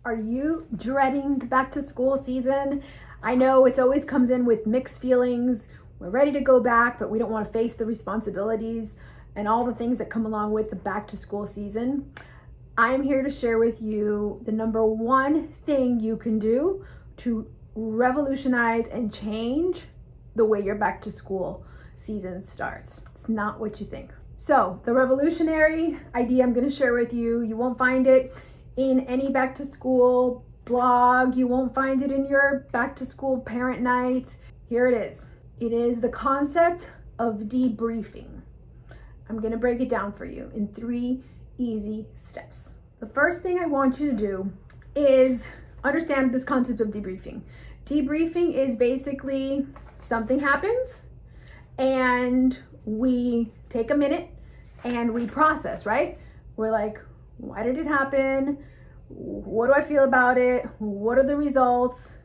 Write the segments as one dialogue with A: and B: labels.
A: Are you dreading the back to school season? I know it's always comes in with mixed feelings. We're ready to go back, but we don't want to face the responsibilities and all the things that come along with the back to school season. I'm here to share with you the number one thing you can do to revolutionize and change the way your back to school season starts. It's not what you think. So the revolutionary idea I'm going to share with you, you won't find it in any back to school blog. You won't find it in your back to school parent nights. Here it is. It is the concept of debriefing. I'm going to break it down for you in 3 easy steps. The first thing I want you to do is understand this concept of debriefing. Debriefing is basically something happens and we take a minute and we process, right? We're like, why did it happen? What do I feel about it? What are the results?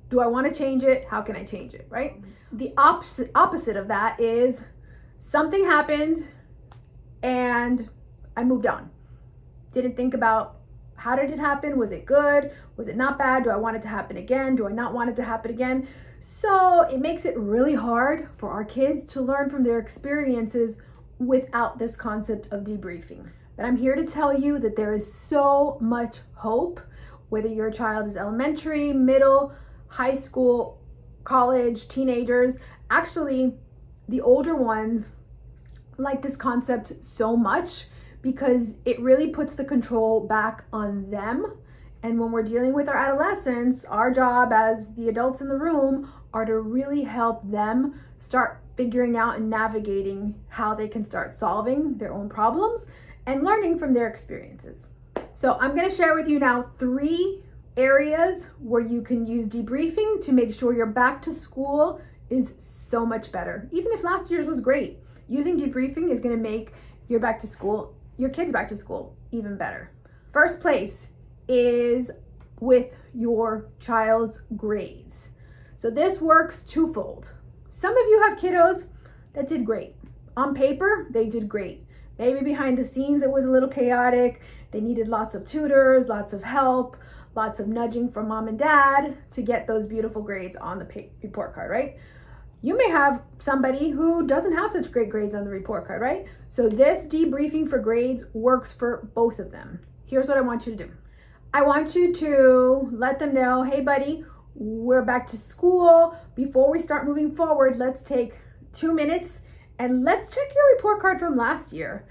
A: Do I want to change it? How can I change it, right? The opposite of that is something happened and I moved on. Didn't think about how did it happen? Was it good? Was it not bad? Do I want it to happen again? Do I not want it to happen again? So it makes it really hard for our kids to learn from their experiences without this concept of debriefing. But I'm here to tell you that there is so much hope, whether your child is elementary, middle, high school, college, teenagers. Actually, the older ones like this concept so much because it really puts the control back on them. And when we're dealing with our adolescents, our job as the adults in the room are to really help them start figuring out and navigating how they can start solving their own problems and learning from their experiences. So I'm going to share with you now 3 areas where you can use debriefing to make sure your back to school is so much better. Even if last year's was great, using debriefing is going to make your back to school, your kids' back to school, even better. First place is with your child's grades. So this works twofold. Some of you have kiddos that did great. On paper, they did great. Maybe behind the scenes, it was a little chaotic. They needed lots of tutors, lots of help, lots of nudging from mom and dad to get those beautiful grades on the report card, right? You may have somebody who doesn't have such great grades on the report card, right? So this debriefing for grades works for both of them. Here's what I want you to do. I want you to let them know, hey buddy, we're back to school. Before we start moving forward, let's take 2 minutes and let's check your report card from last year.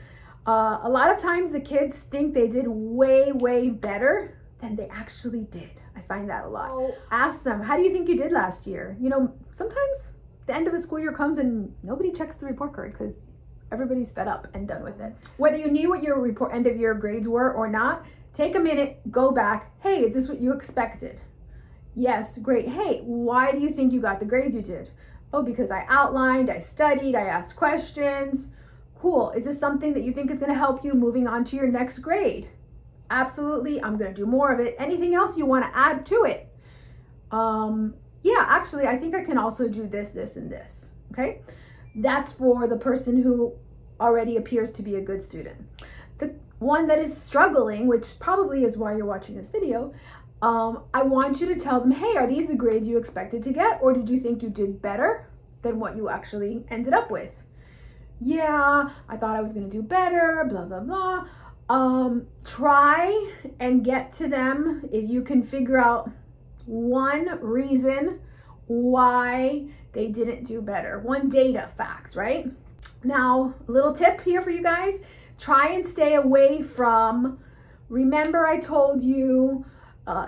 A: A lot of times the kids think they did way better than they actually did. I find that a lot. Ask them, how do you think you did last year? You know, sometimes the end of the school year comes and nobody checks the report card because everybody's fed up and done with it. Whether you knew what your end of year grades were or not, take a minute, go back. Hey, is this what you expected? Yes, great. Hey, why do you think you got the grades you did? Oh, because I outlined, I studied, I asked questions. Cool. Is this something that you think is going to help you moving on to your next grade? Absolutely. I'm going to do more of it. Anything else you want to add to it? Yeah, actually, I think I can also do this, and this. Okay. That's for the person who already appears to be a good student. The one that is struggling, which probably is why you're watching this video, I want you to tell them, hey, are these the grades you expected to get? Or did you think you did better than what you actually ended up with? Yeah, I thought I was going to do better, blah, blah, blah. Try and get to them if you can figure out one reason why they didn't do better. One data fact, right? Now, a little tip here for you guys. Try and stay away from, remember I told you,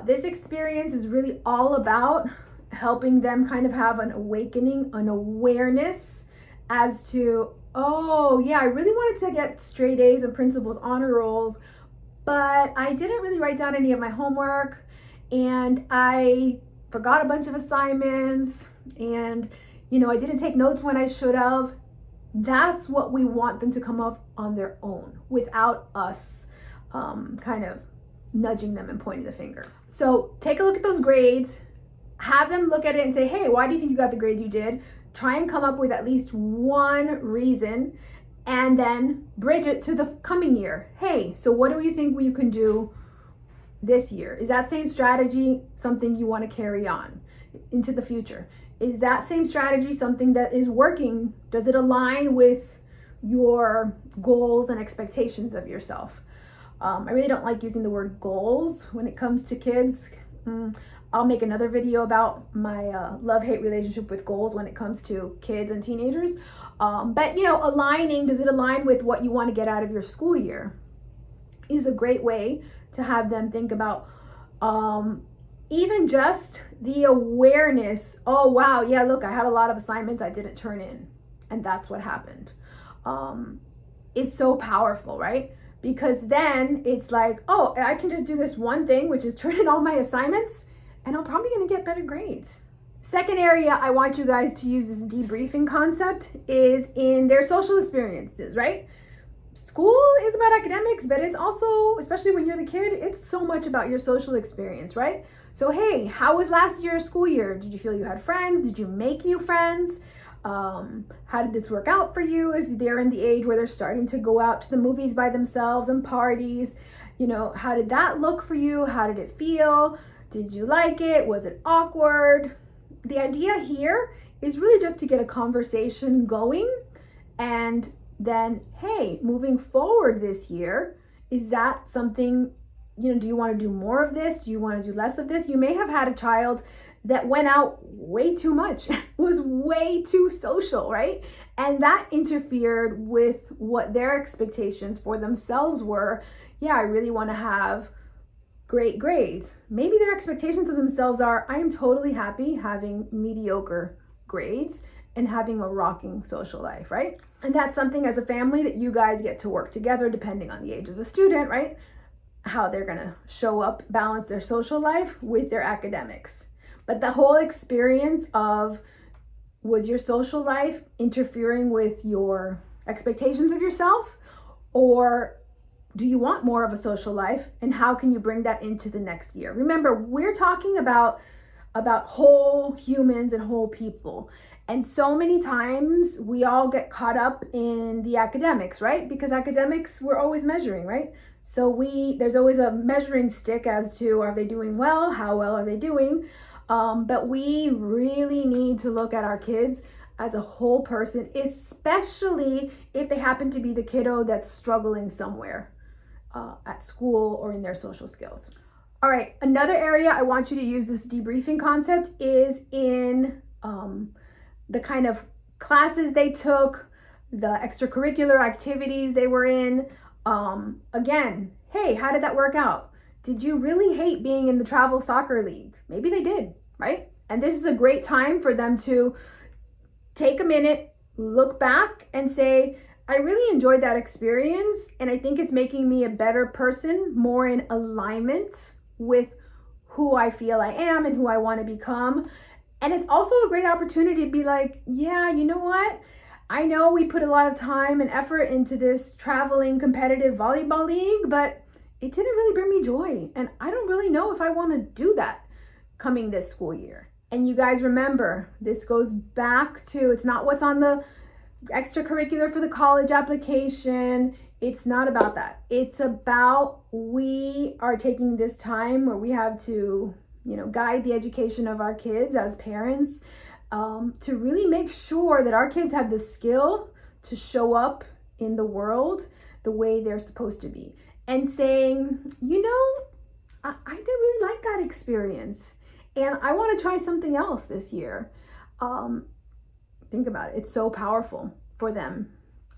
A: this experience is really all about helping them kind of have an awakening, an awareness as to, oh yeah, I really wanted to get straight A's and principal's honor rolls, but I didn't really write down any of my homework and I forgot a bunch of assignments and, you know, I didn't take notes when I should have. That's what we want them to come up on their own without us kind of nudging them and pointing the finger. So take a look at those grades, have them look at it and say, hey, why do you think you got the grades you did? Try and come up with at least one reason and then bridge it to the coming year. Hey, so what do you think you can do this year? Is that same strategy something you want to carry on into the future? Is that same strategy something that is working? Does it align with your goals and expectations of yourself? I really don't like using the word goals when it comes to kids. I'll make another video about my love-hate relationship with goals when it comes to kids and teenagers. But aligning, does it align with what you want to get out of your school year? Is a great way to have them think about even just the awareness. Oh, wow, yeah, look, I had a lot of assignments I didn't turn in, and that's what happened. It's so powerful, right? Because then it's like, oh, I can just do this one thing, which is turn in all my assignments, and I'm probably going to get better grades. Second area I want you guys to use this debriefing concept is in their social experiences, right? School is about academics, but it's also, especially when you're the kid, it's so much about your social experience, right? So, hey, how was last year's school year? Did you feel you had friends? Did you make new friends? How did this work out for you? If they're in the age where they're starting to go out to the movies by themselves and parties, how did that look for you? How did it feel? Did you like it? Was it awkward? The idea here is really just to get a conversation going, and then, hey, moving forward this year, is that something, do you want to do more of this? Do you want to do less of this? You may have had a child that went out way too much, was way too social, right? And that interfered with what their expectations for themselves were. Yeah, I really want to have great grades. Maybe their expectations of themselves are, I am totally happy having mediocre grades and having a rocking social life, right? And that's something as a family that you guys get to work together depending on the age of the student, right? How they're gonna show up, balance their social life with their academics. But the whole experience of, was your social life interfering with your expectations of yourself? Or do you want more of a social life? And how can you bring that into the next year? Remember, we're talking about whole humans and whole people. And so many times we all get caught up in the academics, right? Because academics, we're always measuring, right? So there's always a measuring stick as to, are they doing well? How well are they doing? But we really need to look at our kids as a whole person, especially if they happen to be the kiddo that's struggling somewhere at school or in their social skills. All right, another area I want you to use this debriefing concept is in the kind of classes they took, the extracurricular activities they were in. Again, hey, how did that work out? Did you really hate being in the travel soccer league? Maybe they did, right? And this is a great time for them to take a minute, look back and say, I really enjoyed that experience, and I think it's making me a better person, more in alignment with who I feel I am and who I want to become. And it's also a great opportunity to be like, yeah, you know what? I know we put a lot of time and effort into this traveling competitive volleyball league, but it didn't really bring me joy. And I don't really know if I want to do that coming this school year. And you guys remember, this goes back to, it's not what's on the extracurricular for the college application. It's not about that. It's about, we are taking this time where we have to, guide the education of our kids as parents, to really make sure that our kids have the skill to show up in the world the way they're supposed to be. And saying, I didn't really like that experience, and I want to try something else this year. Think about it. It's so powerful for them.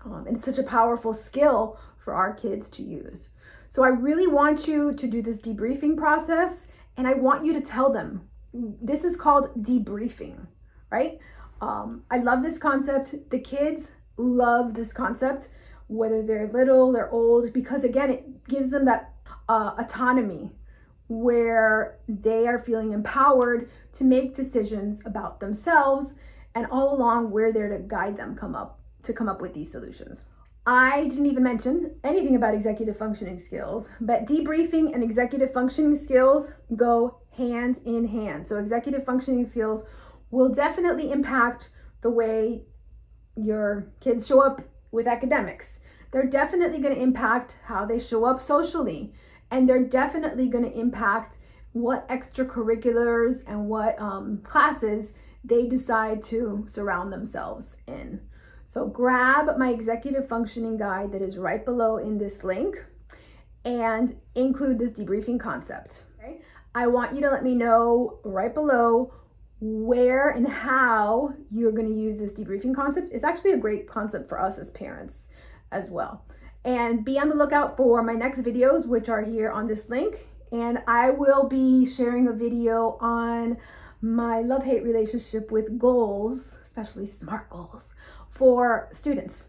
A: And it's such a powerful skill for our kids to use. So I really want you to do this debriefing process, and I want you to tell them, this is called debriefing, right? I love this concept. The kids love this concept, whether they're little, they're old, because again, it gives them that autonomy where they are feeling empowered to make decisions about themselves, and all along we're there to guide them come up with these solutions. I didn't even mention anything about executive functioning skills, but debriefing and executive functioning skills go hand in hand. So executive functioning skills will definitely impact the way your kids show up with academics. They're definitely going to impact how they show up socially And they're definitely going to impact what extracurriculars and what classes they decide to surround themselves in. So grab my executive functioning guide that is right below in this link and include this debriefing concept. Okay? I want you to let me know right below where and how you're going to use this debriefing concept. It's actually a great concept for us as parents as well. And be on the lookout for my next videos, which are here on this link. And I will be sharing a video on my love-hate relationship with goals, especially SMART goals, for students.